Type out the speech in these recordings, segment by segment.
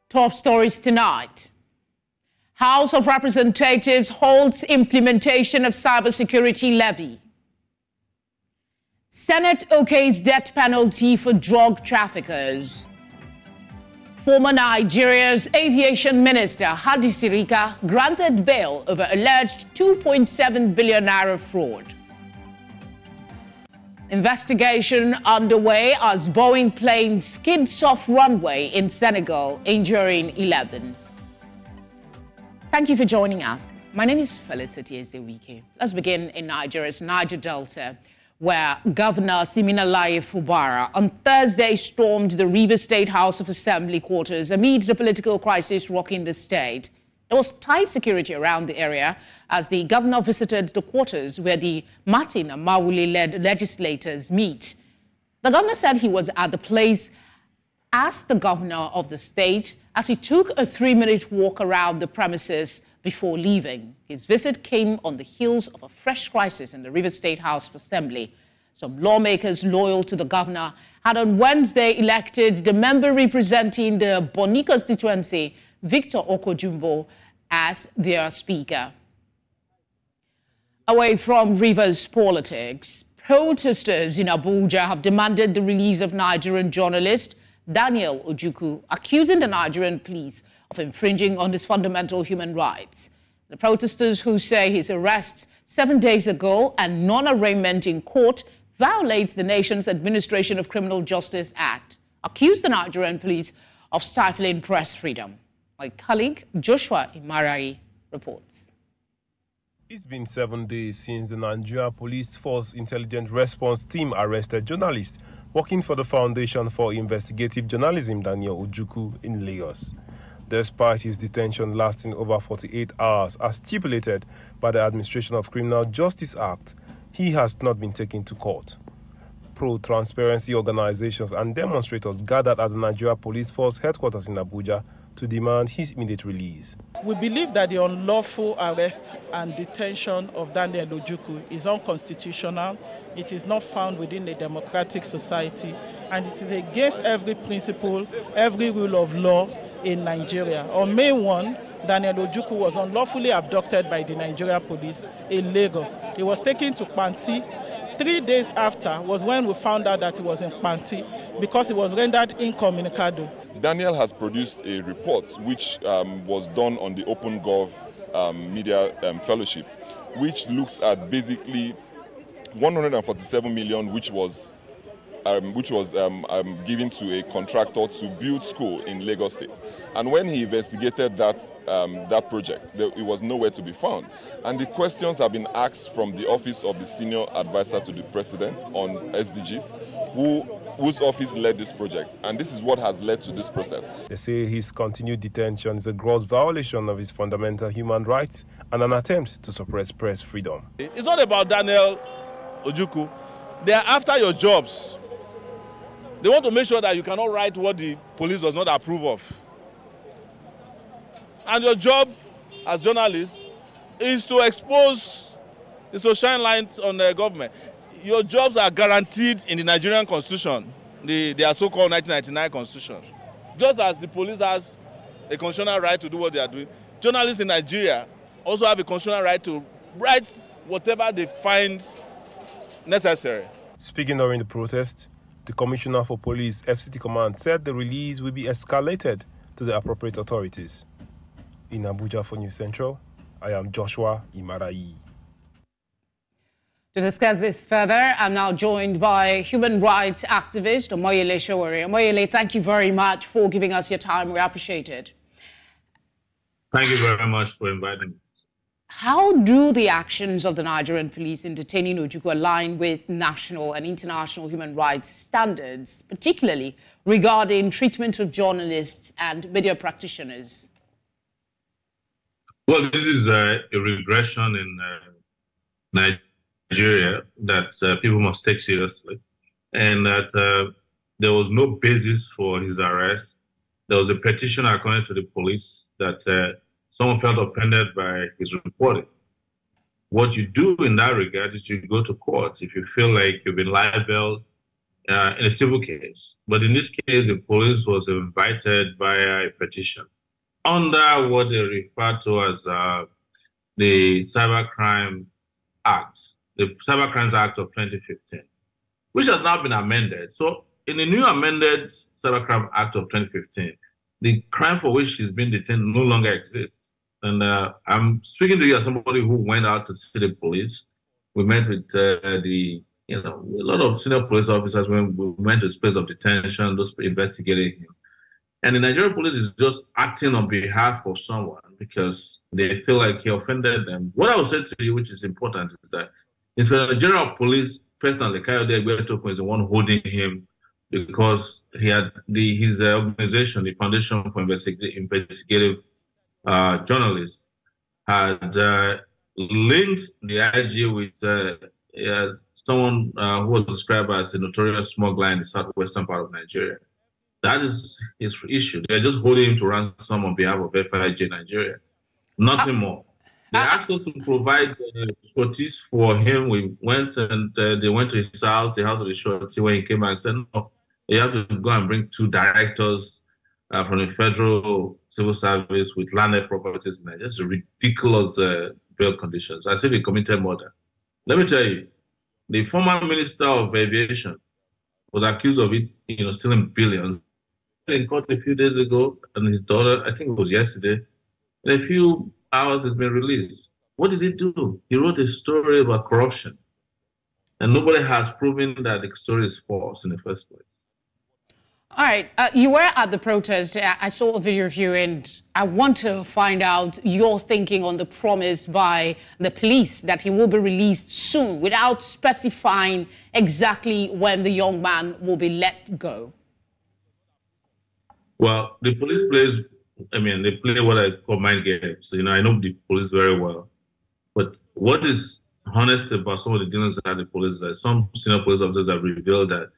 Top stories tonight. House of Representatives halts implementation of cybersecurity levy. Senate okays death penalty for drug traffickers. Former Nigeria's aviation minister Hadi Sirika granted bail over alleged 2.7 billion naira fraud. Investigation underway as Boeing plane skids off runway in Senegal, injuring 11. Thank you for joining us. My name is Felicity Ezewike. Let's begin in Nigeria's Niger Delta, where Governor Siminalayi Fubara on Thursday stormed the Rivers State House of Assembly quarters amid the political crisis rocking the state. There was tight security around the area as the governor visited the quarters where the Martin and Mawule-led legislators meet. The governor said he was at the place as the governor of the state as he took a 3-minute walk around the premises before leaving. His visit came on the heels of a fresh crisis in the Rivers State House of Assembly. Some lawmakers loyal to the governor had on Wednesday elected the member representing the Boni constituency, Victor Okojumbo, as their speaker. Away from Rivers politics, protesters in Abuja have demanded the release of Nigerian journalist Daniel Ojukwu, accusing the Nigerian police of infringing on his fundamental human rights. The protesters, who say his arrest 7 days ago and non-arraignment in court violates the nation's Administration of Criminal Justice Act, accuse the Nigerian police of stifling press freedom. My colleague Joshua Imarai reports. It's been 7 days since the Nigeria Police Force Intelligence Response Team arrested journalist working for the Foundation for Investigative Journalism, Daniel Ojukwu, in Lagos. Despite his detention lasting over 48 hours as stipulated by the Administration of Criminal Justice Act, he has not been taken to court. Pro-transparency organizations and demonstrators gathered at the Nigeria Police Force headquarters in Abuja to demand his immediate release. We believe that the unlawful arrest and detention of Daniel Ojukwu is unconstitutional. It is not found within a democratic society, and it is against every principle, every rule of law in Nigeria. On May 1, Daniel Ojukwu was unlawfully abducted by the Nigeria police in Lagos. He was taken to Panti. 3 days after was when we found out that he was in Panti because he was rendered incommunicado. Daniel has produced a report which was done on the OpenGov Media Fellowship, which looks at basically 147 million, which was given to a contractor to build school in Lagos State. And when he investigated that project, it was nowhere to be found. And the questions have been asked from the office of the senior advisor to the president on SDGs, whose office led this project. And this is what has led to this process. They say his continued detention is a gross violation of his fundamental human rights and an attempt to suppress press freedom. It's not about Daniel Ojukwu. They are after your jobs. They want to make sure that you cannot write what the police does not approve of. And your job as journalists is to expose, is to shine light on the government. Your jobs are guaranteed in the Nigerian Constitution, their so-called 1999 Constitution. Just as the police has a constitutional right to do what they are doing, journalists in Nigeria also have a constitutional right to write whatever they find necessary. Speaking during the protest, the Commissioner for Police, FCT Command, said the release will be escalated to the appropriate authorities. In Abuja for News Central, I am Joshua Imarai. To discuss this further, I'm now joined by human rights activist Omoyele Sowore. Omoyele, thank you very much for giving us your time. We appreciate it. Thank you very much for inviting me. How do the actions of the Nigerian police in detaining Ojukwu align with national and international human rights standards, particularly regarding treatment of journalists and media practitioners? Well, this is a regression in Nigeria that people must take seriously, and that there was no basis for his arrest. There was a petition, according to the police, that someone felt offended by his reporting. What you do in that regard is you go to court. If you feel like you've been libeled in a civil case. But in this case, the police was invited via a petition under what they refer to as the Cybercrime Act, the Cybercrimes Act of 2015, which has now been amended. So in the new amended Cybercrime Act of 2015, the crime for which he's been detained no longer exists. And I'm speaking to you as somebody who went out to see the police. We met with a lot of senior police officers when we went to the place of detention, those investigating him. And the Nigerian police is just acting on behalf of someone because they feel like he offended them. What I would say to you, which is important, is that Inspector General of Police, personally, Kayode Egbetokun, is the one holding him because he had his organization, the Foundation for Investigative Journalists, had linked the IG with someone who was described as a notorious smuggler in the southwestern part of Nigeria. That is his issue. They're just holding him to ransom on behalf of FIJ Nigeria. Nothing more. They asked us to provide shorties for him. We went and they went to his house, the house of the shorty, when he came back and said, no, you have to go and bring 2 directors from the federal civil service with landed properties in Nigeria. Just ridiculous bail conditions, as if he committed murder. Let me tell you, the former Minister of Aviation was accused of it, stealing billions. In court a few days ago, and his daughter, I think it was yesterday, in a few hours has been released. What did he do? He wrote a story about corruption. And nobody has proven that the story is false in the first place. All right, you were at the protest. I saw a video of you, and I want to find out your thinking on the promise by the police that he will be released soon without specifying exactly when the young man will be let go. Well, the police they play what I call mind games. I know the police very well. But what is honest about some of the dealings at the police is that some senior police officers have revealed that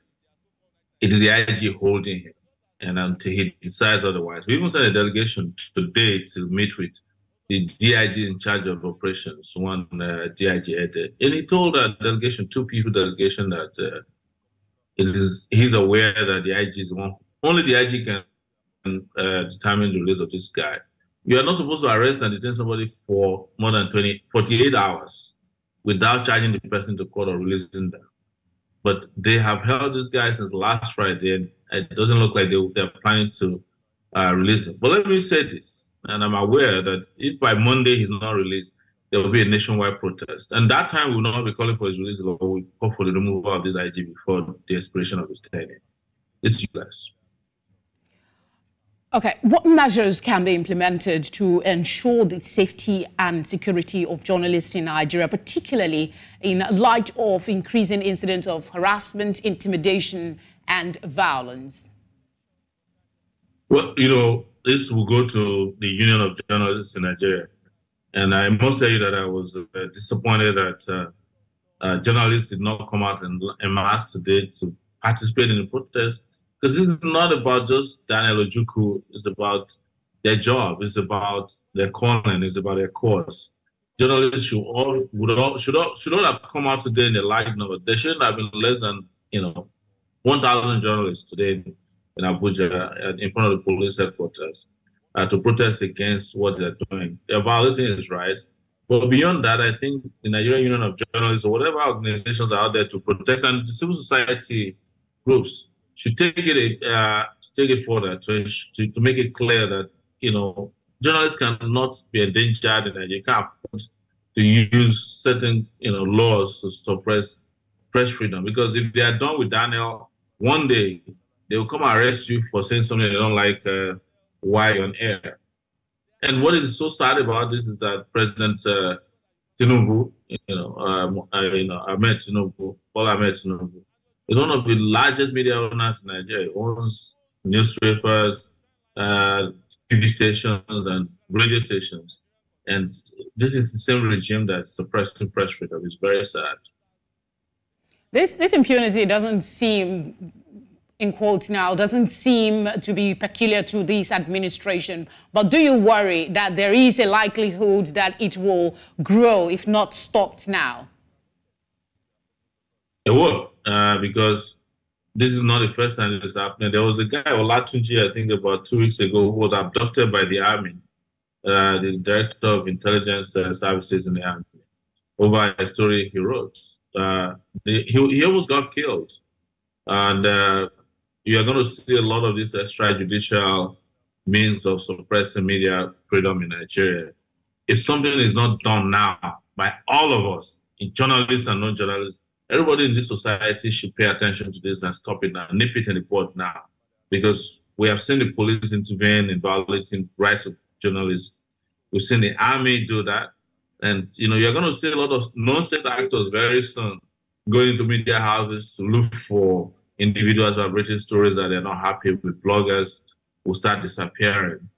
it is the IG holding him, and until he decides otherwise. We even sent a delegation today to meet with the DIG in charge of operations, one DIG headed. And he told that delegation, 2-people delegation, that he's aware that the IG is one. Only the IG can determine the release of this guy. You are not supposed to arrest and detain somebody for more than 48 hours without charging the person to court or releasing them. But they have held this guy since last Friday, and it doesn't look like they're planning to release him. But let me say this, and I'm aware that if by Monday he's not released, there will be a nationwide protest. And that time we will not be calling for his release, but we'll call for the removal of this IG before the expiration of his tenure. It's useless. Okay, what measures can be implemented to ensure the safety and security of journalists in Nigeria, particularly in light of increasing incidents of harassment, intimidation, and violence? Well, this will go to the Union of Journalists in Nigeria. And I must tell you that I was disappointed that journalists did not come out en masse today to participate in the protest. Because it's not about just Daniel Ojukwu, it's about their job, it's about their calling, it's about their cause. Journalists should all have come out today in the light number. There shouldn't have been less than 1,000 journalists today in Abuja in front of the police headquarters to protest against what they're doing. They're violating his rights. But beyond that, I think the Nigerian Union of Journalists or whatever organizations are out there to protect, and the civil society groups should take it further to make it clear that journalists cannot be endangered in Nigeria. You can't afford to use certain laws to suppress press freedom, because if they are done with Daniel, one day they will come and arrest you for saying something they don't like while you're on air. And what is so sad about this is that President Tinubu, Ahmed Tinubu, is one of the largest media owners in Nigeria. He owns newspapers, TV stations, and radio stations. And this is the same regime that's suppressing press freedom. It's very sad. This impunity doesn't seem, in quotes now, doesn't seem to be peculiar to this administration. But do you worry that there is a likelihood that it will grow if not stopped now? It will, because this is not the first time this is happening. There was a guy, Olatunji, I think about 2 weeks ago, who was abducted by the Army, the Director of Intelligence Services in the Army, over a story he wrote. He almost got killed. And you are going to see a lot of this extrajudicial means of suppressing media freedom in Nigeria. If something is not done now by all of us, journalists and non-journalists, everybody in this society should pay attention to this and stop it now, nip it in the bud now. Because we have seen the police intervene in violating rights of journalists. We've seen the army do that. And, you're going to see a lot of non-state actors very soon going to media houses to look for individuals who have written stories that they're not happy with. Bloggers will start disappearing.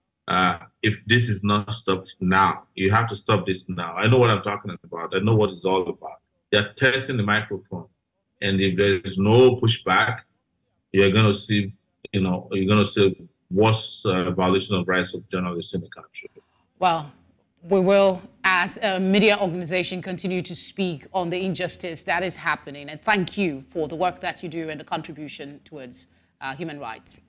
If this is not stopped now, you have to stop this now. I know what I'm talking about. I know what it's all about. They're testing the microphone. And if there's no pushback, you're going to see, worse violation of rights of journalists in the country. Well, we will, as a media organization, continue to speak on the injustice that is happening. And thank you for the work that you do and the contribution towards human rights.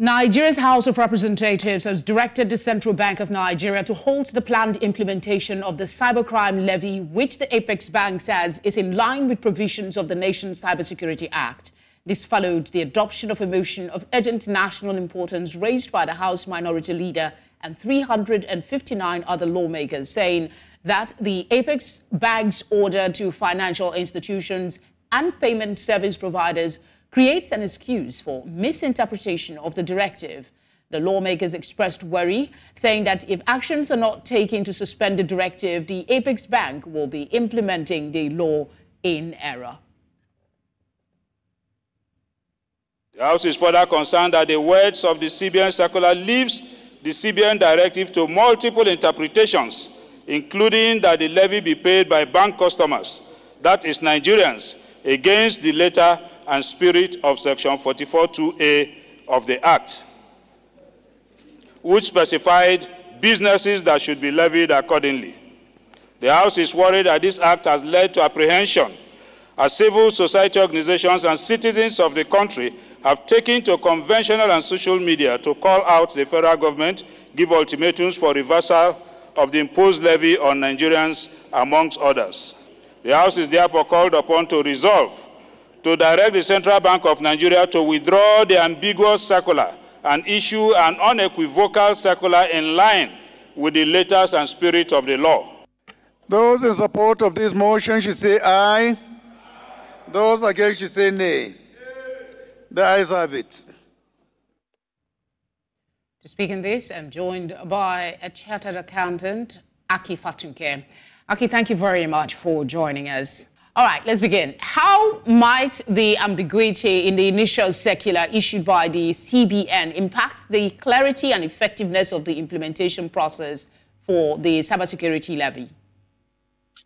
Nigeria's House of Representatives has directed the Central Bank of Nigeria to halt the planned implementation of the cybercrime levy, which the Apex Bank says is in line with provisions of the nation's Cybersecurity Act. This followed the adoption of a motion of urgent national importance raised by the House Minority Leader and 359 other lawmakers, saying that the Apex Bank's order to financial institutions and payment service providers creates an excuse for misinterpretation of the directive. The lawmakers expressed worry, saying that if actions are not taken to suspend the directive, the Apex Bank will be implementing the law in error. The House is further concerned that the words of the CBN circular leaves the CBN directive to multiple interpretations, including that the levy be paid by bank customers, that is Nigerians, against the letter and spirit of Section 44(2)A of the Act, which specified businesses that should be levied accordingly. The House is worried that this Act has led to apprehension as civil society organizations and citizens of the country have taken to conventional and social media to call out the federal government, give ultimatums for reversal of the imposed levy on Nigerians, amongst others. The House is therefore called upon to resolve to direct the Central Bank of Nigeria to withdraw the ambiguous circular and issue an unequivocal circular in line with the letters and spirit of the law. Those in support of this motion should say aye. Those against should say nay. The ayes have it. To speak in this, I'm joined by a chartered accountant, Aki Fatunke. Aki, thank you very much for joining us. All right, let's begin. How might the ambiguity in the initial circular issued by the CBN impact the clarity and effectiveness of the implementation process for the cybersecurity levy?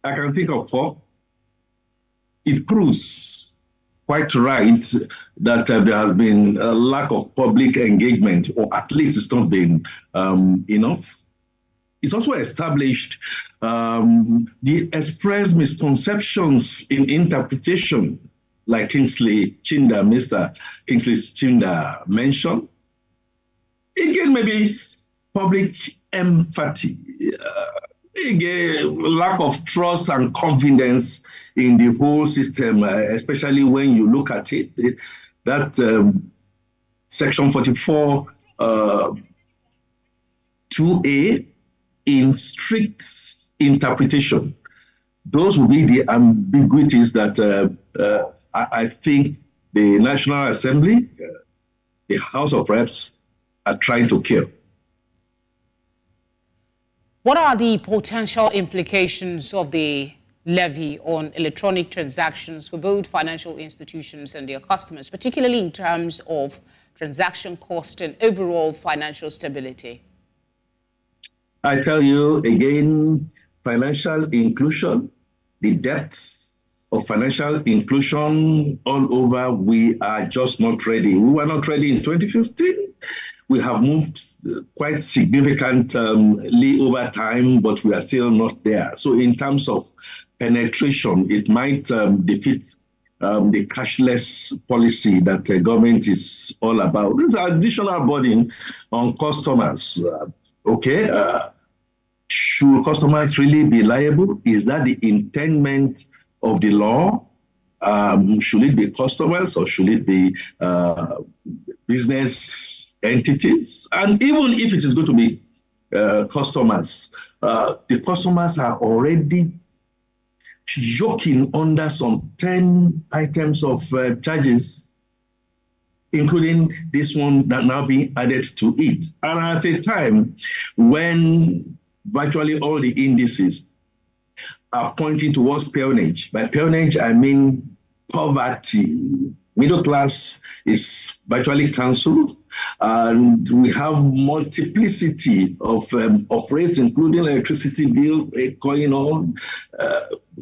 I can think of four. It proves quite right that there has been a lack of public engagement, or at least it's not been enough. It's also established the expressed misconceptions in interpretation, like Mr. Kingsley Chinda mentioned. Again, maybe public empathy, again, lack of trust and confidence in the whole system, especially when you look at it, that Section 44 2A in strict interpretation. Those will be the ambiguities that I think the National Assembly, the House of Reps, are trying to kill. What are the potential implications of the levy on electronic transactions for both financial institutions and their customers, particularly in terms of transaction cost and overall financial stability? I tell you again, financial inclusion, the depths of financial inclusion all over, we are just not ready. We were not ready in 2015. We have moved quite significantly over time, but we are still not there. So in terms of penetration, it might defeat the cashless policy that the government is all about. There's an additional burden on customers. Should customers really be liable? Is that the intendment of the law? Should it be customers or should it be business entities? And even if it is going to be customers, the customers are already joking under some 10 items of charges, including this one that now being added to it. And at a time when virtually all the indices are pointing towards peonage. By peonage, I mean poverty. Middle class is virtually cancelled, and we have multiplicity of rates, including electricity bill going on.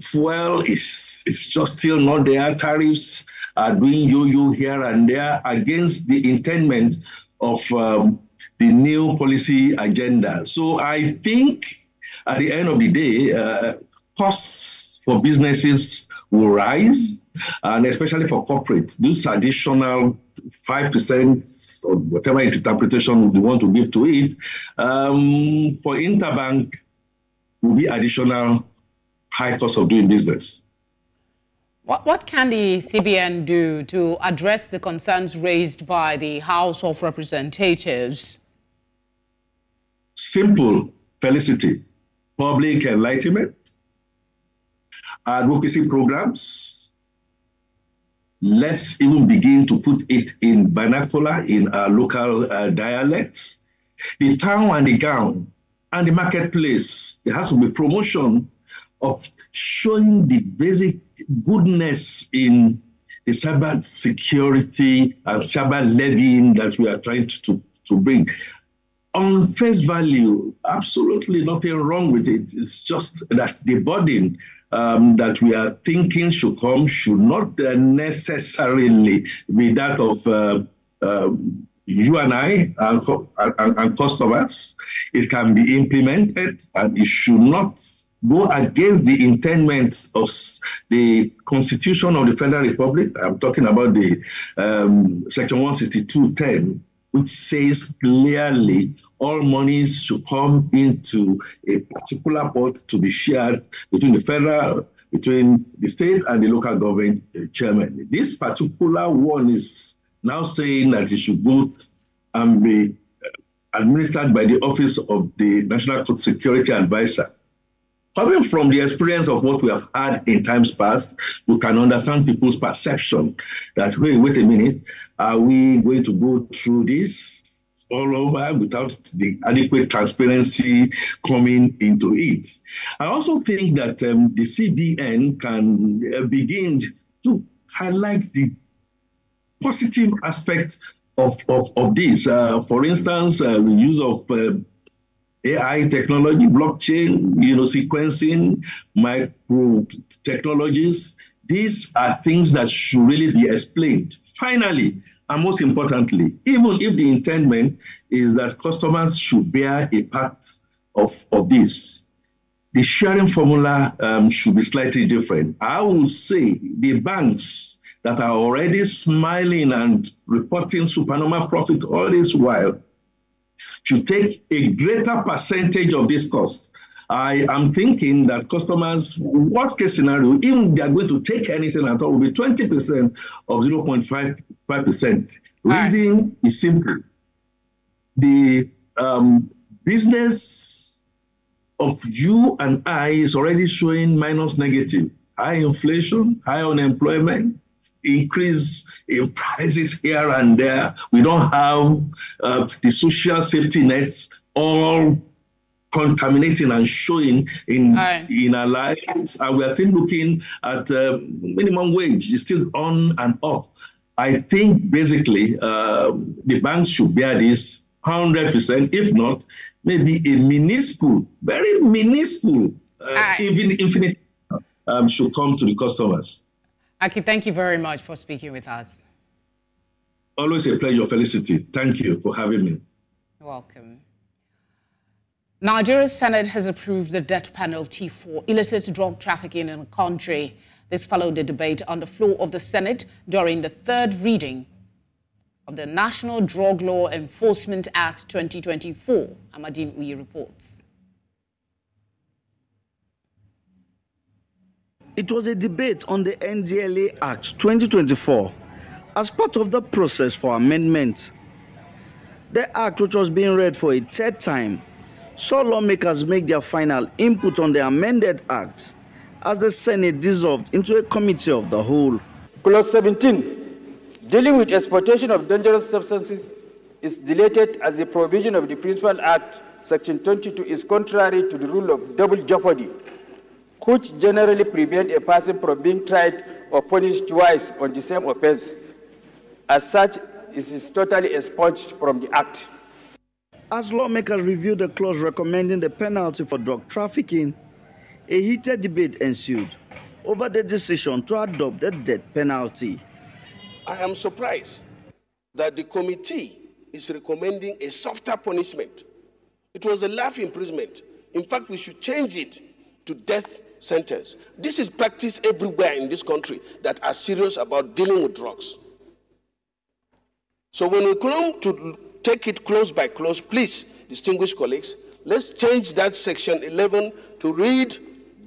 Fuel is just still not there. Tariffs are doing yo-yo here and there against the intendment of the new policy agenda. So I think at the end of the day, costs for businesses will rise, and especially for corporate, this additional 5% or whatever interpretation we want to give to it, for interbank will be additional high cost of doing business. What can the CBN do to address the concerns raised by the House of Representatives? Simple, Felicity. Public enlightenment, advocacy programs. Let's even begin to put it in vernacular, in our local dialects. The town and the gown and the marketplace, there has to be promotion of showing the basic goodness in the cyber security and cyber levying that we are trying to bring. On face value, absolutely nothing wrong with it. It's just that the burden that we are thinking should come should not necessarily be that of you and I and customers. It can be implemented, and it should not go against the intendment of the Constitution of the Federal Republic. I'm talking about the Section 162(10), which says clearly all monies should come into a particular pot to be shared between the federal, between the state and the local government chairman. This particular one is now saying that it should go and be administered by the Office of the National Security Advisor. Coming from the experience of what we have had in times past, you can understand people's perception that, wait a minute, are we going to go through this all over without the adequate transparency coming into it? I also think that the CBN can begin to highlight the positive aspect of this. For instance, the use of AI technology, blockchain, sequencing, micro technologies. These are things that should really be explained. Finally, and most importantly, even if the intendment is that customers should bear a part of this, the sharing formula should be slightly different. I will say the banks that are already smiling and reporting supernormal profit all this while should take a greater percentage of this cost. I am thinking that customers, worst case scenario, even if they are going to take anything at all, will be 20% of 0.5%. Reason is simple. The business of you and I is already showing minus negative. High inflation, high unemployment, increase in prices here and there. We don't have the social safety nets all contaminating and showing in our lives. And we are still looking at minimum wage is still on and off. I think basically the banks should bear this 100%, if not, maybe a minuscule, very minuscule, even infinite should come to the customers. Aki, thank you very much for speaking with us. Always a pleasure, Felicity. Thank you for having me. You're welcome. Nigeria's Senate has approved the death penalty for illicit drug trafficking in the country. This followed the debate on the floor of the Senate during the third reading of the National Drug Law Enforcement Act 2024. Amadine Uyi reports. It was a debate on the NDLEA Act 2024 as part of the process for amendment. The act, which was being read for a third time, saw lawmakers make their final input on the amended act as the Senate dissolved into a committee of the whole. Clause 17, dealing with exportation of dangerous substances, is deleted as the provision of the Principal Act, Section 22, is contrary to the rule of double jeopardy, which generally prevent a person from being tried or punished twice on the same offense. As such, it is totally expunged from the Act. As lawmakers reviewed the clause recommending the penalty for drug trafficking, a heated debate ensued over the decision to adopt the death penalty. I am surprised that the committee is recommending a softer punishment. It was a life imprisonment. In fact, we should change it to death sentence. This is practiced everywhere in this country that are serious about dealing with drugs. So when we come to take it clause by clause, please, distinguished colleagues, let's change that section 11 to read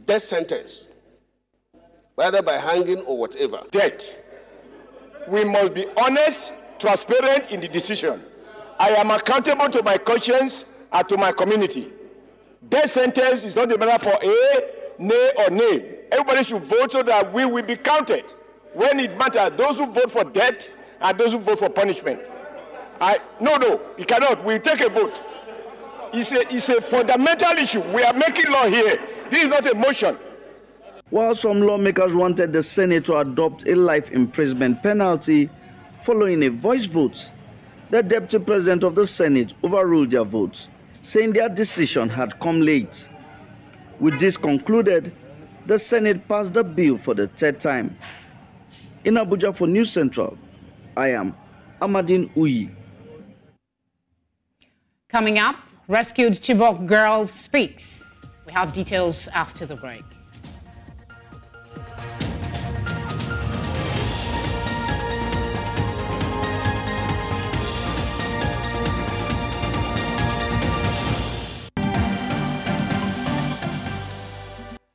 death sentence, whether by hanging or whatever. Death. We must be honest, transparent in the decision. I am accountable to my conscience and to my community. Death sentence is not a matter for a, nay, or nay. Everybody should vote so that we will be counted. When it matters, those who vote for death and those who vote for punishment. No, you cannot. We'll take a vote. It's a fundamental issue. We are making law here. This is not a motion. While some lawmakers wanted the Senate to adopt a life imprisonment penalty following a voice vote, the Deputy President of the Senate overruled their vote, saying their decision had come late. With this concluded, the Senate passed the bill for the third time. In Abuja for News Central, I am Amadine Uyi. Coming up, rescued Chibok girl speaks. We have details after the break.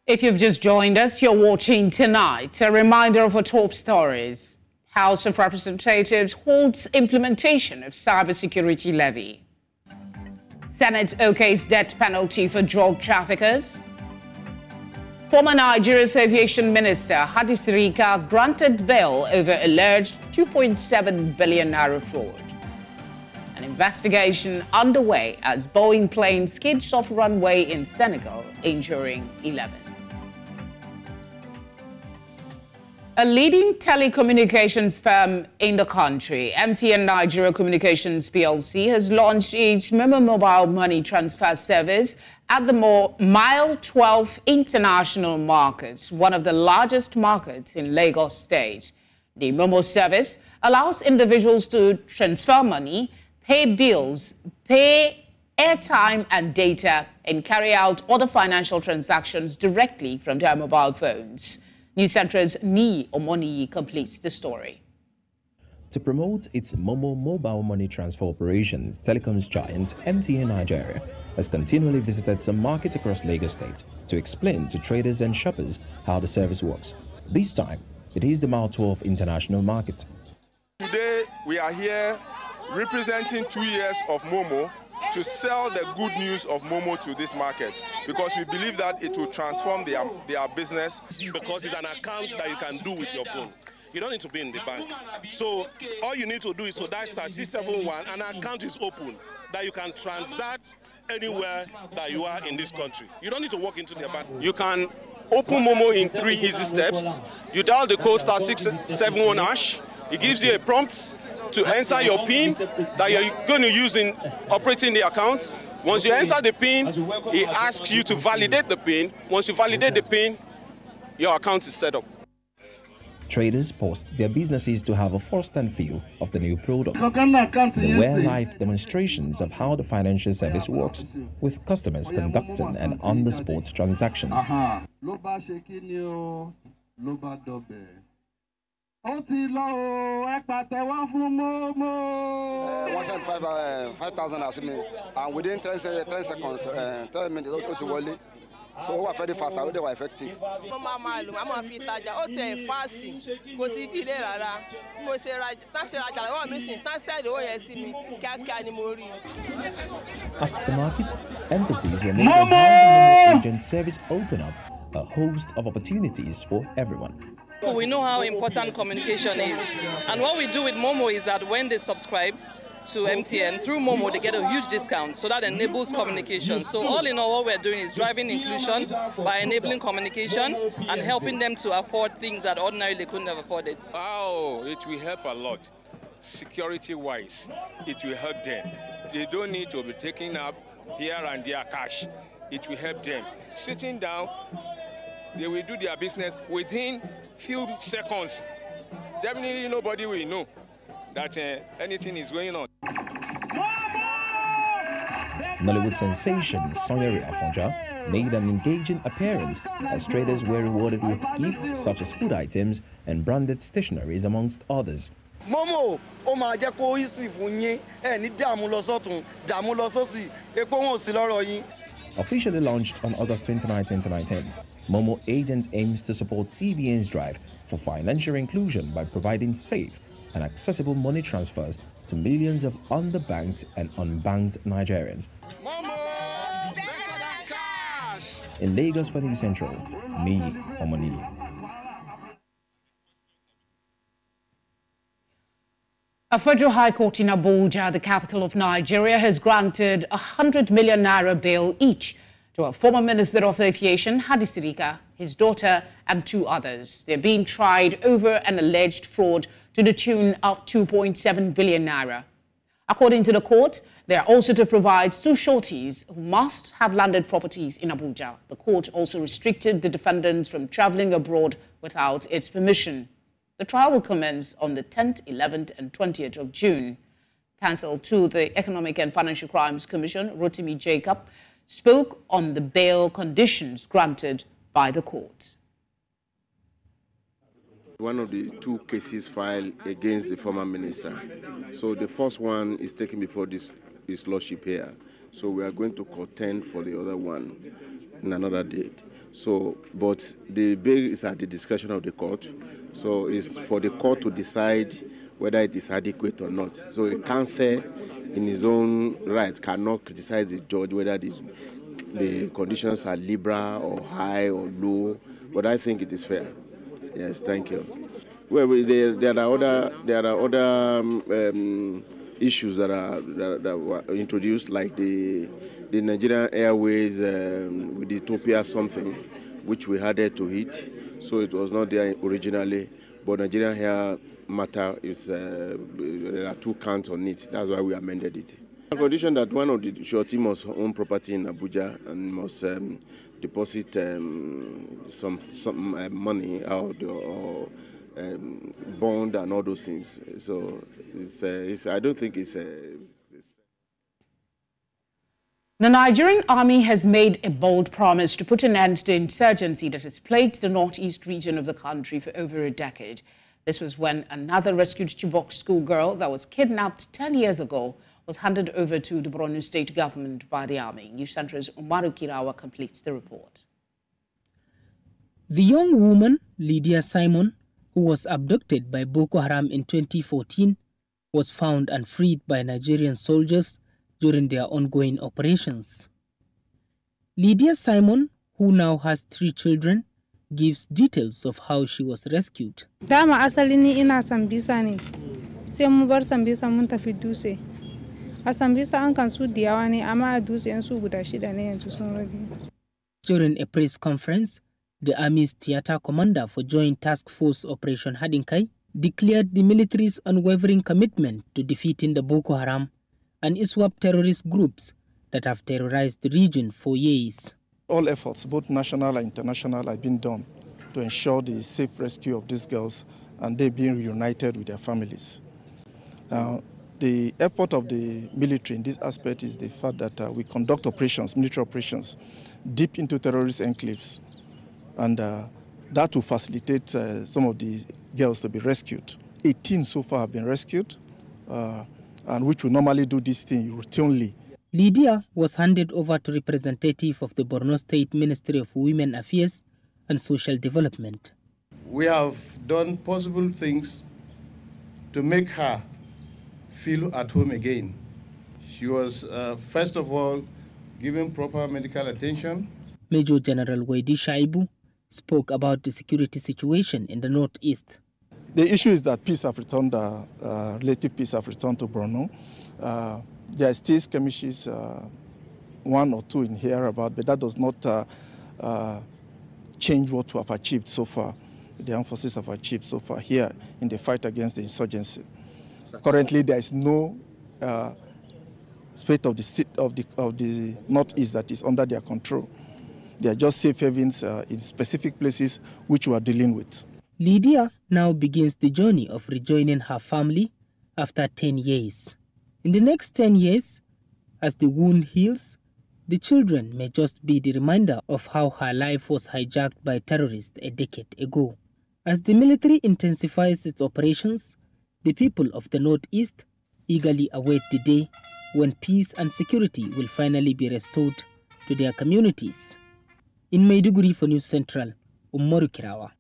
If you've just joined us, you're watching Tonight. A reminder of our top stories. House of Representatives holds implementation of cybersecurity levy. Senate okays death penalty for drug traffickers. Former Nigeria's aviation minister Hadi Sirika granted bail over alleged 2.7 billion naira fraud. An investigation underway as Boeing plane skids off runway in Senegal, injuring 11. A leading telecommunications firm in the country, MTN Nigeria Communications PLC, has launched its mobile money transfer service at the Mile 12 International Market, one of the largest markets in Lagos State. The Momo service allows individuals to transfer money, pay bills, pay airtime and data, and carry out other financial transactions directly from their mobile phones. News Central's Ni Omoniyi completes the story. To promote its Momo mobile money transfer operations, telecoms giant MTN Nigeria has continually visited some markets across Lagos State to explain to traders and shoppers how the service works. This time, it is the Mile 12 International Market. Today, we are here representing 2 years of Momo to sell the good news of Momo to this market, because we believe that it will transform their business. Because it's an account that you can do with your phone. You don't need to be in the bank. So all you need to do is to dial *671, and an account is open that you can transact anywhere that you are in this country. You don't need to walk into the bank. You can open Momo in 3 easy steps. You dial the code *671#. It gives you a prompt to enter your PIN that you're going to use in operating the account. Once you enter the PIN, it asks you to validate the PIN. Once you validate the PIN, your account is set up. Traders post their businesses to have a first-hand feel of the new product. There were live demonstrations of how the financial service works, with customers conducting an on-the-spot transactions. $5,000 as me, and within 10 seconds, 10 minutes, it's Wally. So we're very fast, how they were effective. At the market, emphases were made on how the Momo agent service open up a host of opportunities for everyone. We know how important communication is, and what we do with Momo is that when they subscribe to MTN through Momo, they get a huge discount, so that enables communication. So all in all, what we're doing is driving inclusion by enabling communication and helping them to afford things that ordinarily they couldn't have afforded. Oh, it will help a lot. Security-wise, it will help them. They don't need to be taking up here and there cash. It will help them. Sitting down, they will do their business within few seconds. Definitely nobody will know that anything is going on. Nollywood sensation Sonyeri Afonja made an engaging appearance as traders were rewarded with gifts such as food items and branded stationeries amongst others. Momo, ó máa jẹ́ kó easy fún yín, ẹ ní dààmú lọ sọ́tún, dààmú lọ sósì, epo wọn ò sí lọ́rọ̀ yín. Officially launched on August 29, 2019, Momo Agent aims to support CBN's drive for financial inclusion by providing safe and accessible money transfers to millions of underbanked and unbanked Nigerians. In Lagos for News Central, me, Omoni. A federal high court in Abuja, the capital of Nigeria, has granted 100 million naira bail each to a former Minister of Aviation, Hadi Sirika, his daughter, and 2 others. They're being tried over an alleged fraud to the tune of 2.7 billion naira. According to the court, they are also to provide 2 sureties who must have landed properties in Abuja. The court also restricted the defendants from traveling abroad without its permission. The trial will commence on the 10th, 11th, and 20th of June. Counsel to the Economic and Financial Crimes Commission, Rotimi Jacob, spoke on the bail conditions granted by the court. One of the 2 cases filed against the former minister. So the first one is taken before his lordship here. So we are going to contend for the other one in another date. So, but the bail is at the discretion of the court. So it's for the court to decide whether it is adequate or not. So a counsel in his own right cannot criticize the judge whether the conditions are liberal or high or low, but I think it is fair. Yes, thank you. Well, there are other issues that were introduced, like the Nigerian Airways with Ethiopia something, which we added to it. So it was not there originally, but Nigerian Air matter is there are 2 counts on it. That's why we amended it. On condition that one of the surety must own property in Abuja and must deposit some money out or bond and all those things. So I don't think it's The Nigerian Army has made a bold promise to put an end to insurgency that has plagued the northeast region of the country for over a decade. This was when another rescued Chibok schoolgirl that was kidnapped 10 years ago was handed over to the Borno state government by the army. News Center's Umaru Kirawa completes the report. The young woman, Lydia Simon, who was abducted by Boko Haram in 2014, was found and freed by Nigerian soldiers during their ongoing operations. Lydia Simon, who now has 3 children, gives details of how she was rescued. Dama asali ni ina Sambisa ne. Sai mu bar Sambisa mun tafi Dutse. A Sambisa an kan su da yawa ne, amma a Dutse yan su guda 6 ne yanzu sun rage. During a press conference, the Army's theater commander for Joint Task Force Operation Hadinkai declared the military's unwavering commitment to defeating the Boko Haram and ISWAP terrorist groups that have terrorized the region for years. All efforts, both national and international, have been done to ensure the safe rescue of these girls and they being reunited with their families. Now, the effort of the military in this aspect is the fact that we conduct operations, military operations, deep into terrorist enclaves and that will facilitate some of the girls to be rescued. 18 so far have been rescued, and which will normally do this thing routinely. Lydia was handed over to representative of the Borno State Ministry of Women Affairs and Social Development. We have done possible things to make her feel at home again. She was, first of all, given proper medical attention. Major General Waidi Shaibu spoke about the security situation in the northeast. The issue is that peace have returned, relative peace have returned to Borno. There are still skirmishes, one or two in here about, but that does not change what we have achieved so far. The armed forces have achieved so far here in the fight against the insurgency. Currently, there is no state of the northeast that is under their control. They are just safe havens in specific places which we are dealing with. Lydia now begins the journey of rejoining her family after 10 years. In the next 10 years, as the wound heals, the children may just be the reminder of how her life was hijacked by terrorists a decade ago. As the military intensifies its operations, the people of the Northeast eagerly await the day when peace and security will finally be restored to their communities. In Maiduguri for News Central, Umaru Kirawa.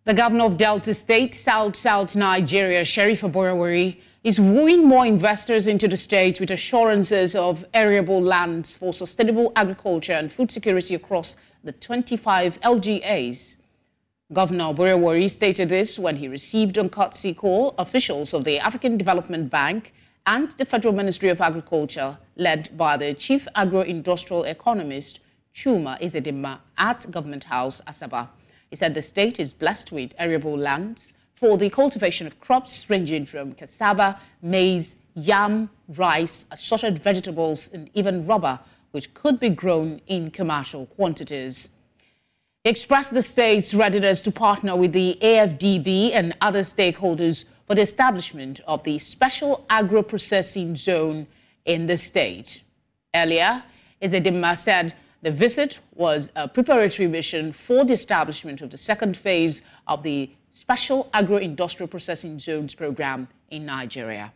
The governor of Delta State, South Nigeria, Sheriff Oborowori, is wooing more investors into the state with assurances of arable lands for sustainable agriculture and food security across the 25 LGAs. Governor Oborowori stated this when he received on courtesy call officials of the African Development Bank and the Federal Ministry of Agriculture, led by the Chief Agro-Industrial Economist, Chuma Izedima, at Government House, Asaba. He said the state is blessed with arable lands for the cultivation of crops ranging from cassava, maize, yam, rice, assorted vegetables, and even rubber, which could be grown in commercial quantities. He expressed the state's readiness to partner with the AFDB and other stakeholders for the establishment of the Special Agro-Processing Zone in the state. Earlier, Izedima said the visit was a preparatory mission for the establishment of the second phase of the Special Agro-Industrial Processing Zones program in Nigeria.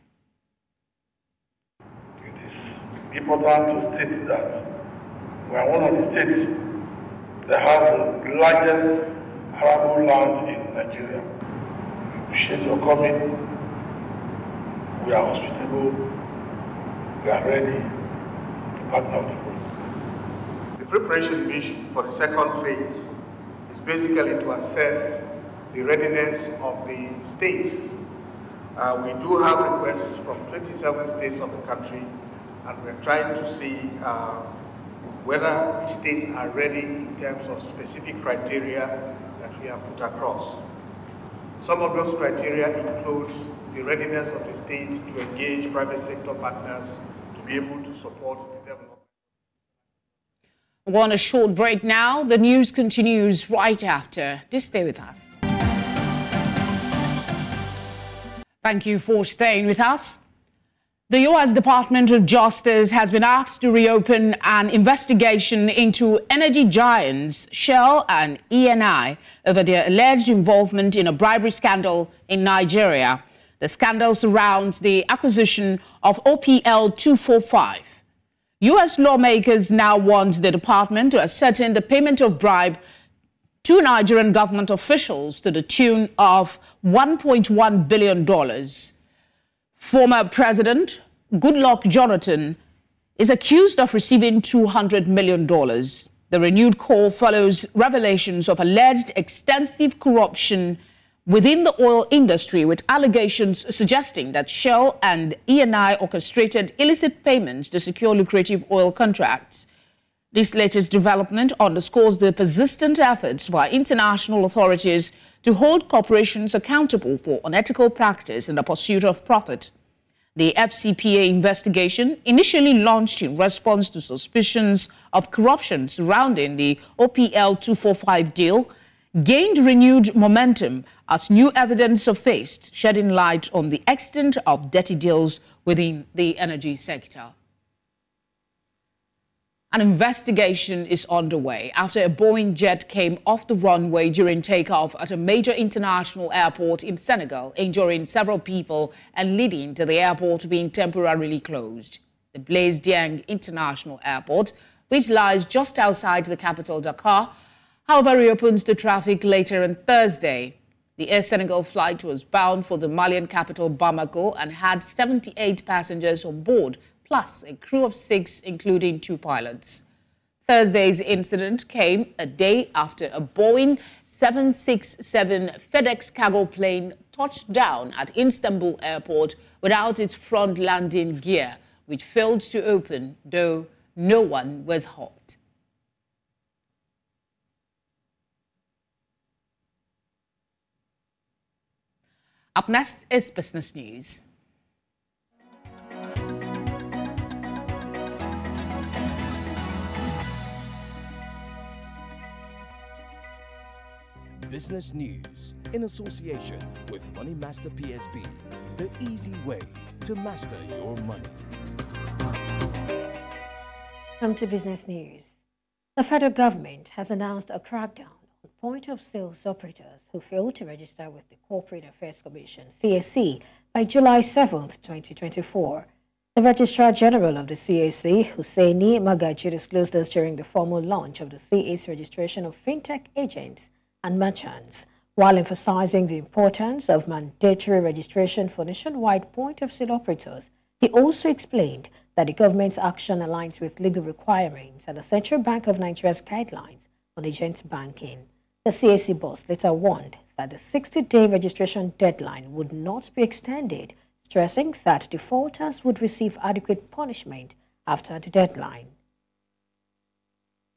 It is important to state that we are one of the states that has the largest arable land in Nigeria. We appreciate your coming. We are hospitable. We are ready to partner with you. The preparation mission for the second phase is basically to assess the readiness of the states. We do have requests from 27 states of the country, and we're trying to see whether the states are ready in terms of specific criteria that we have put across. Some of those criteria includes the readiness of the states to engage private sector partners to be able to support the development. We're on a short break now. The news continues right after. Do stay with us. Thank you for staying with us. The U.S. Department of Justice has been asked to reopen an investigation into energy giants Shell and Eni over their alleged involvement in a bribery scandal in Nigeria. The scandal surrounds the acquisition of OPL 245. U.S. lawmakers now want the department to ascertain the payment of bribe to Nigerian government officials to the tune of $1.1 billion. Former President Goodluck Jonathan is accused of receiving $200 million. The renewed call follows revelations of alleged extensive corruption within the oil industry, with allegations suggesting that Shell and Eni orchestrated illicit payments to secure lucrative oil contracts. This latest development underscores the persistent efforts by international authorities to hold corporations accountable for unethical practice in the pursuit of profit. The FCPA investigation, initially launched in response to suspicions of corruption surrounding the OPL 245 deal, gained renewed momentum as new evidence surfaced, shedding light on the extent of dirty deals within the energy sector. An investigation is underway after a Boeing jet came off the runway during takeoff at a major international airport in Senegal, injuring several people and leading to the airport being temporarily closed. The Blaise Diagne International Airport, which lies just outside the capital Dakar, however, reopens to traffic later on Thursday. The Air Senegal flight was bound for the Malian capital Bamako and had 78 passengers on board, plus a crew of 6, including 2 pilots. Thursday's incident came a day after a Boeing 767 FedEx cargo plane touched down at Istanbul airport without its front landing gear, which failed to open, though no one was hurt. Up next is business news. Business news in association with Money Master PSB, the easy way to master your money. Come to business news. The federal government has announced a crackdown on point-of-sale operators who failed to register with the Corporate Affairs Commission, CAC, by July 7, 2024. The Registrar General of the CAC, Hussaini Magaji, disclosed this during the formal launch of the CA's registration of fintech agents and merchants, while emphasizing the importance of mandatory registration for nationwide point-of-sale operators. He also explained that the government's action aligns with legal requirements and the Central Bank of Nigeria's guidelines on agent banking. The CAC boss later warned that the 60-day registration deadline would not be extended, stressing that defaulters would receive adequate punishment after the deadline.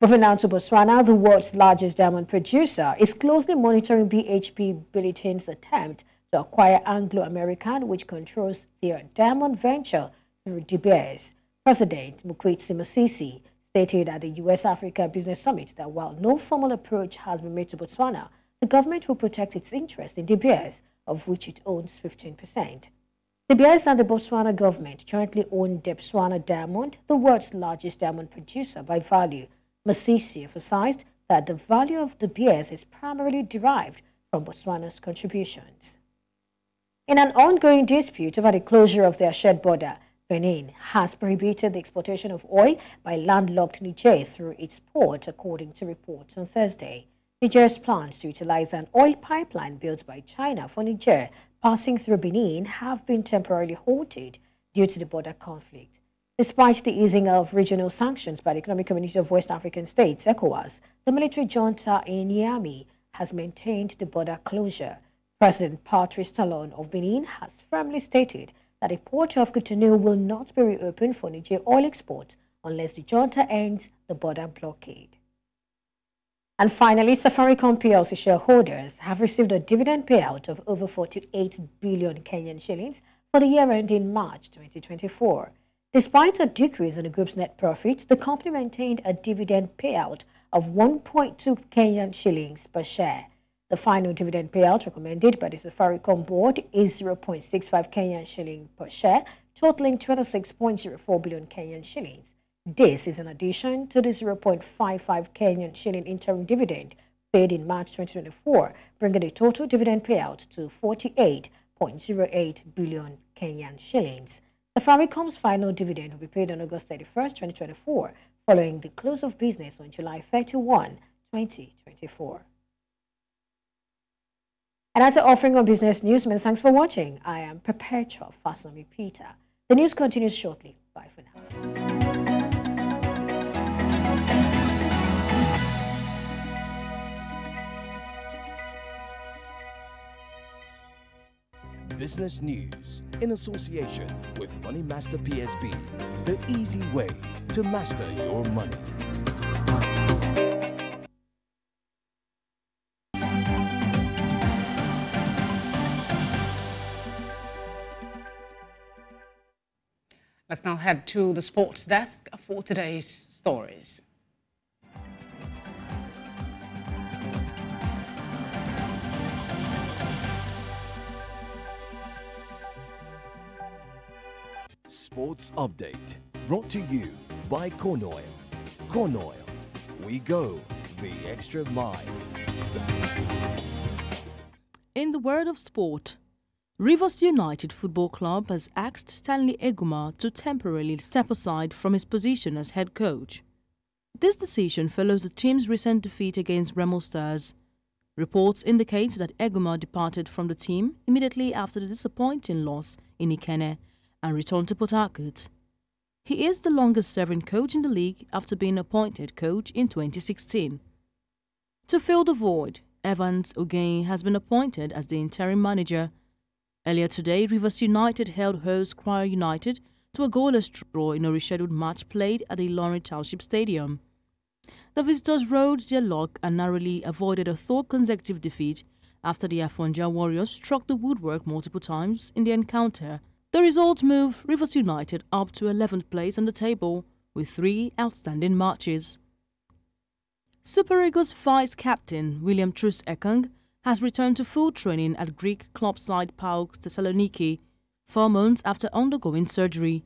Moving on to Botswana, the world's largest diamond producer is closely monitoring BHP Billiton's attempt to acquire Anglo American, which controls their diamond venture through De Beers. President Mokwetsi Masisi stated at the US-Africa Business Summit that while no formal approach has been made to Botswana, the government will protect its interest in De Beers, of which it owns 15%. De Beers and the Botswana government jointly own Debswana Diamond, the world's largest diamond producer by value. Masisi emphasized that the value of De Beers is primarily derived from Botswana's contributions. In an ongoing dispute over the closure of their shared border, Benin has prohibited the exportation of oil by landlocked Niger through its port, according to reports on Thursday. Niger's plans to utilize an oil pipeline built by China for Niger passing through Benin have been temporarily halted due to the border conflict. Despite the easing of regional sanctions by the Economic Community of West African States, ECOWAS, the military junta in Niamey has maintained the border closure. President Patrice Talon of Benin has firmly stated that the port of Cotonou will not be reopened for Niger oil exports unless the junta ends the border blockade. And finally, Safaricom PLC shareholders have received a dividend payout of over 48 billion Kenyan shillings for the year ending March 2024. Despite a decrease in the group's net profits, the company maintained a dividend payout of 1.2 Kenyan shillings per share. The final dividend payout recommended by the Safaricom board is 0.65 Kenyan shilling per share, totaling 26.04 billion Kenyan shillings. This is in addition to the 0.55 Kenyan shilling interim dividend paid in March 2024, bringing the total dividend payout to 48.08 billion Kenyan shillings. Safaricom's final dividend will be paid on August 31st, 2024, following the close of business on July 31, 2024. And that's an offering on business news. Many thanks for watching. I am Perpetua Fasami Peter. The news continues shortly. Bye for now. Business news in association with Money Master PSB, the easy way to master your money. Let's now head to the sports desk for today's stories. Sports Update, brought to you by Corn Oil. Corn Oil. We go the extra mile. In the world of sport, Rivers United Football Club has asked Stanley Eguma to temporarily step aside from his position as head coach. This decision follows the team's recent defeat against Remo Stars. Reports indicate that Eguma departed from the team immediately after the disappointing loss in Ikenne and returned to Port Harcourt. He is the longest-serving coach in the league after being appointed coach in 2016. To fill the void, Evans Ogain has been appointed as the interim manager. Earlier today, Rivers United held host Choir United to a goalless draw in a rescheduled match played at the Ilorin Township Stadium. The visitors rode their luck and narrowly avoided a third consecutive defeat after the Afonja Warriors struck the woodwork multiple times in the encounter. The result moved Rivers United up to 11th place on the table with 3 outstanding matches. Super Eagles vice-captain William Trus Ekong has returned to full training at Greek club side PAOK Thessaloniki 4 months after undergoing surgery.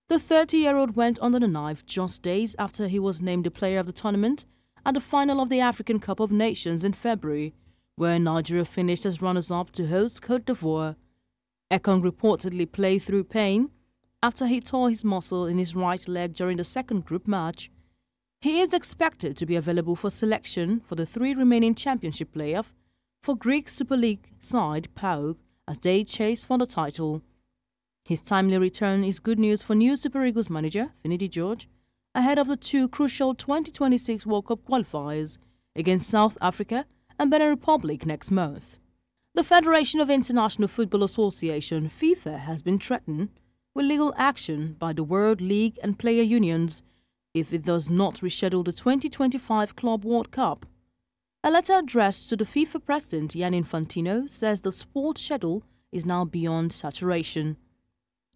The 30-year-old went under the knife just days after he was named the player of the tournament at the final of the African Cup of Nations in February, where Nigeria finished as runners-up to host Côte d'Ivoire. Ekong reportedly played through pain after he tore his muscle in his right leg during the second group match. He is expected to be available for selection for the 3 remaining championship playoff for Greek Super League side PAOK as they chase for the title. His timely return is good news for new Super Eagles manager Finidi George ahead of the 2 crucial 2026 World Cup qualifiers against South Africa and Benin Republic next month. The Federation of International Football Association FIFA has been threatened with legal action by the World League and player unions if it does not reschedule the 2025 Club World Cup. A letter addressed to the FIFA president Jan Infantino says the sport schedule is now beyond saturation.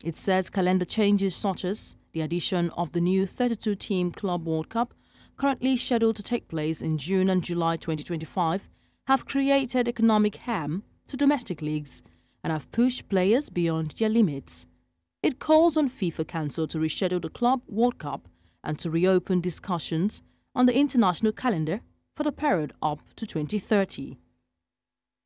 It says calendar changes such as the addition of the new 32-team Club World Cup, currently scheduled to take place in June and July 2025, have created economic harm to domestic leagues and have pushed players beyond their limits. It calls on FIFA Council to reschedule the Club World Cup and to reopen discussions on the international calendar for the period up to 2030.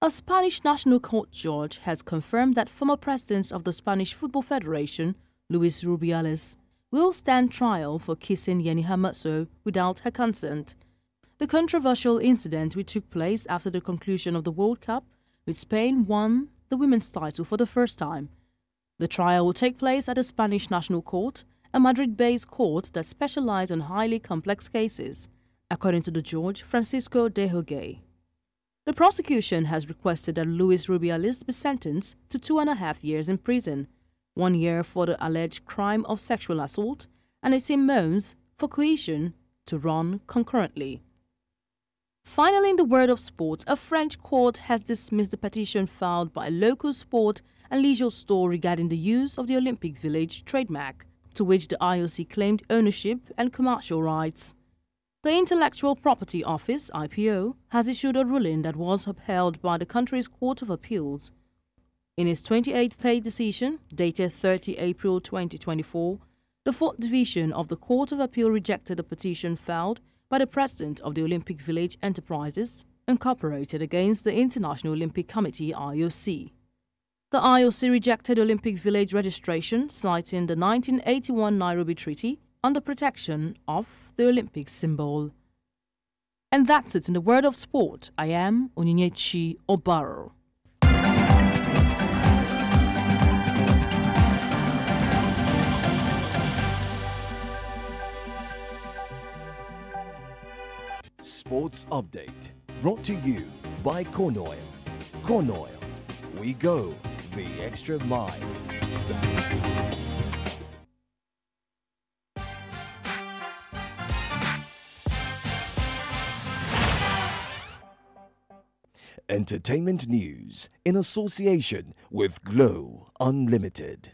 A Spanish National Court judge has confirmed that former president of the Spanish Football Federation, Luis Rubiales, will stand trial for kissing Yeni Hamatso without her consent. The controversial incident which took place after the conclusion of the World Cup, with Spain won the women's title for the first time. The trial will take place at the Spanish National Court, a Madrid-based court that specializes on highly complex cases, according to the judge Francisco de Hoguet. The prosecution has requested that Luis Rubiales be sentenced to 2.5 years in prison, 1 year for the alleged crime of sexual assault, and 18 months for coercion to run concurrently. Finally, in the world of sport, a French court has dismissed the petition filed by a local sport and leisure store regarding the use of the Olympic Village trademark, to which the IOC claimed ownership and commercial rights. The Intellectual Property Office, IPO, has issued a ruling that was upheld by the country's Court of Appeals. In its 28-page decision, dated 30 April 2024, the 4th Division of the Court of Appeal rejected a petition filed by the president of the Olympic Village Enterprises, Incorporated, against the International Olympic Committee, IOC. The IOC rejected Olympic Village registration, citing the 1981 Nairobi Treaty on the protection of the Olympic symbol. And that's it in the world of sport. I am Onyinyechi Obaro. Sports Update, brought to you by Corn Oil. Corn Oil, we go the extra mile. Entertainment news in association with Glow Unlimited.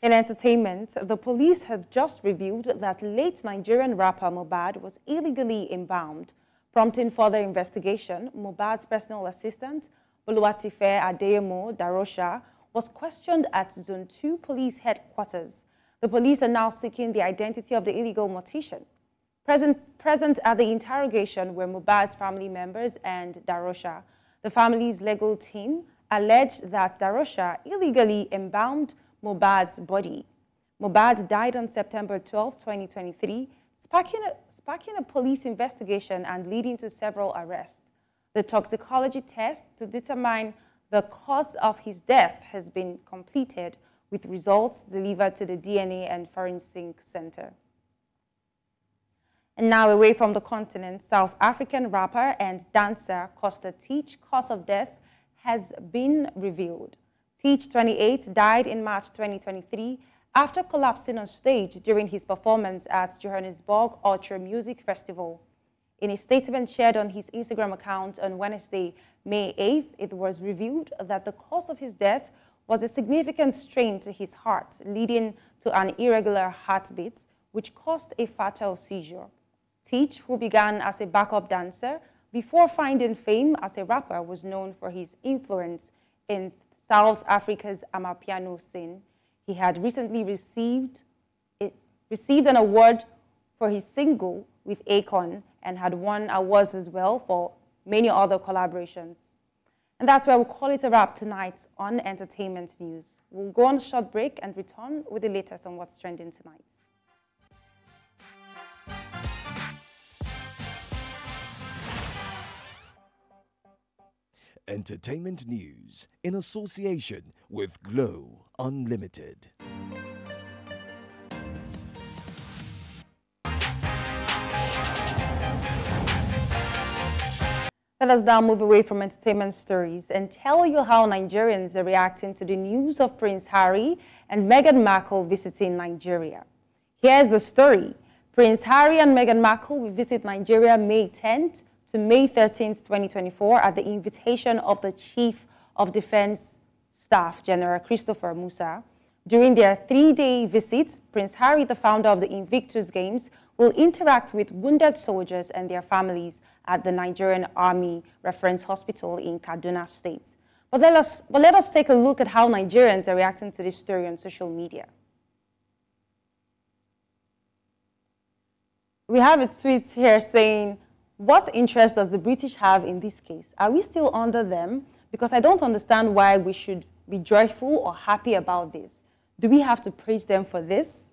In entertainment, the police have just revealed that late Nigerian rapper Mohbad was illegally embalmed. Prompting further investigation, Mohbad's personal assistant, Boluwatife Adeyemo Darosha, was questioned at Zone 2 Police Headquarters. The police are now seeking the identity of the illegal mortician. Present at the interrogation were Mohbad's family members and Darosha. The family's legal team alleged that Darosha illegally embalmed Mohbad's body. Mohbad died on September 12, 2023, sparking a police investigation and leading to several arrests. The toxicology test to determine the cause of his death has been completed, with results delivered to the DNA and Forensic Center. And now away from the continent, South African rapper and dancer Costa Teach cause of death has been revealed. Teach, 28, died in March 2023 after collapsing on stage during his performance at Johannesburg Ultra Music Festival. In a statement shared on his Instagram account on Wednesday, May 8th, it was revealed that the cause of his death was a significant strain to his heart, leading to an irregular heartbeat, which caused a fatal seizure. Teach, who began as a backup dancer before finding fame as a rapper, was known for his influence in South Africa's amapiano scene. He had recently received an award for his single with Akon and had won awards as well for many other collaborations. And that's where we'll call it a wrap tonight on Entertainment News. We'll go on a short break and return with the latest on what's trending tonight. Entertainment News in association with Glow Unlimited. Let us now move away from entertainment stories and tell you how Nigerians are reacting to the news of Prince Harry and Meghan Markle visiting Nigeria. Here's the story. Prince Harry and Meghan Markle will visit Nigeria May 10th to May 13th, 2024 at the invitation of the Chief of Defense Staff, General Christopher Musa. During their 3-day visit, Prince Harry, the founder of the Invictus Games, will interact with wounded soldiers and their families at the Nigerian Army Reference Hospital in Kaduna State. But let us take a look at how Nigerians are reacting to this story on social media. We have a tweet here saying, "What interest does the British have in this case? Are we still under them? Because I don't understand why we should be joyful or happy about this. Do we have to praise them for this?"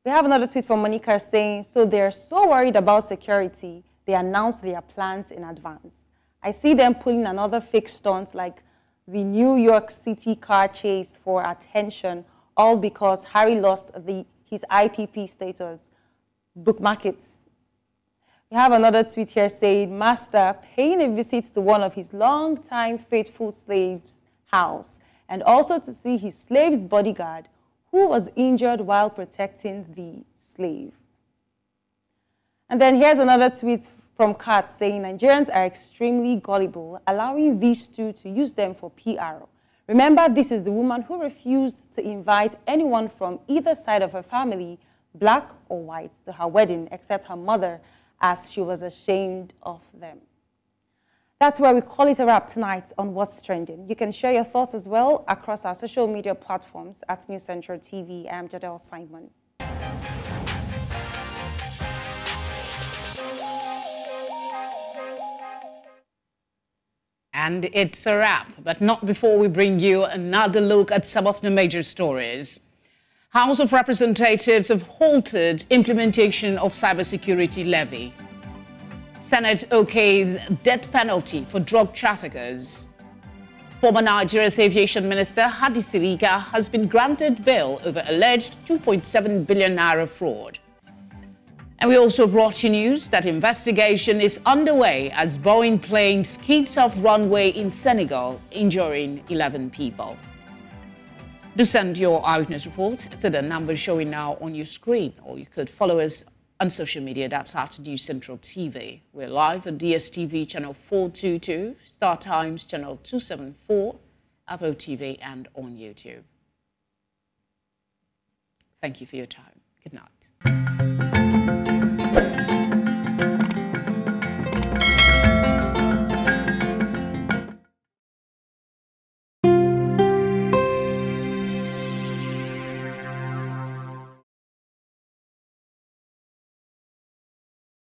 We have another tweet from Monica saying, "So they're so worried about security, they announced their plans in advance. I see them pulling another fake stunt like the New York City car chase for attention, all because Harry lost his IPP status. Bookmark it." We have another tweet here saying, "Master paying a visit to one of his long-time faithful slaves' house, and also to see his slave's bodyguard, who was injured while protecting the slave." And then here's another tweet from Kat saying, "Nigerians are extremely gullible, allowing these two to use them for PR. Remember, this is the woman who refused to invite anyone from either side of her family, black or white, to her wedding except her mother, as she was ashamed of them." That's where we call it a wrap tonight on What's Trending. You can share your thoughts as well across our social media platforms at News Central TV. I'm Jadel Simon. And it's a wrap, but not before we bring you another look at some of the major stories. House of Representatives have halted implementation of cybersecurity levy. Senate okays death penalty for drug traffickers. Former Nigeria's aviation minister Hadi Sirika has been granted bail over alleged 2.7 billion naira fraud. And we also brought you news that investigation is underway as Boeing plane skids off runway in Senegal, injuring 11 people. Do send your eyewitness report to the number showing now on your screen, or you could follow us on social media. That's at News Central TV. We're live on DSTV channel 422, Star Times channel 274, Avo TV, and on YouTube. Thank you for your time. Good night.